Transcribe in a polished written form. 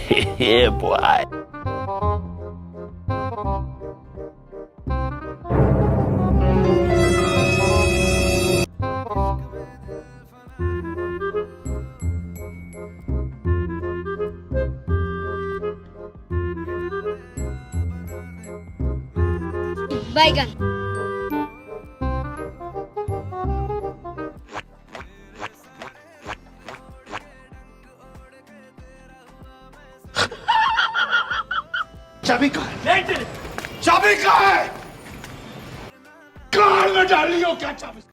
Yeah, boy. बैगन। चाबी कहाँ है? चाबी कहाँ है? कार में डाल लियो क्या चाबी?